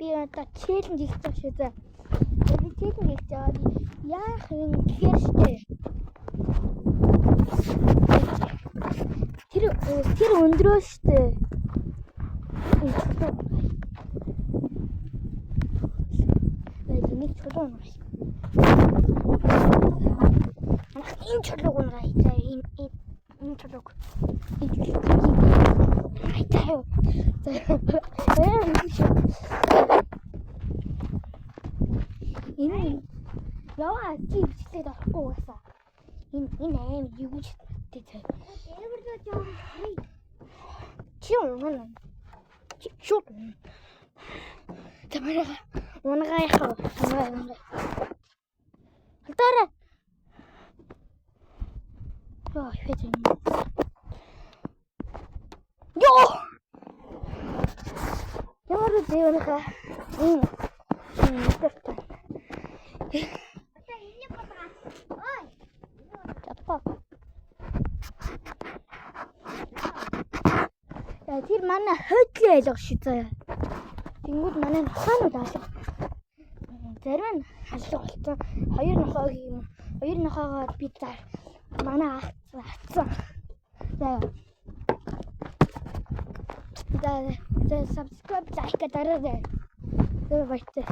Би одоо челленж хийж байгаа шүү дээ. Би челленж хийж байгаа. Яах юм гэхээр штэ. Тэр өндрөө штэ. Нэг чулуу унах. Энэ чулууг унах. Энэ чулууг. Энэ яа чи бичлээд авахгүй байсан. Энэ аим юу ч тийм. Эвэрлээ жоо. Чи унаа. Чи Тамара унгаа яхаа. Халтаараа. Яа, хэвээ. Ёо! Ямар зэвнэха. Тэртээ. Одоо энэ бага. Ой. Тапа. Тэр манай хойдлоо ялгах шүү заяа. Тэнгүүд манай нохоонууд алга. Зарим нь алга болсон. Хоёр нохоогоо би зар. Манай авцсан. За subscribe like дараарай. Тэр баяртай.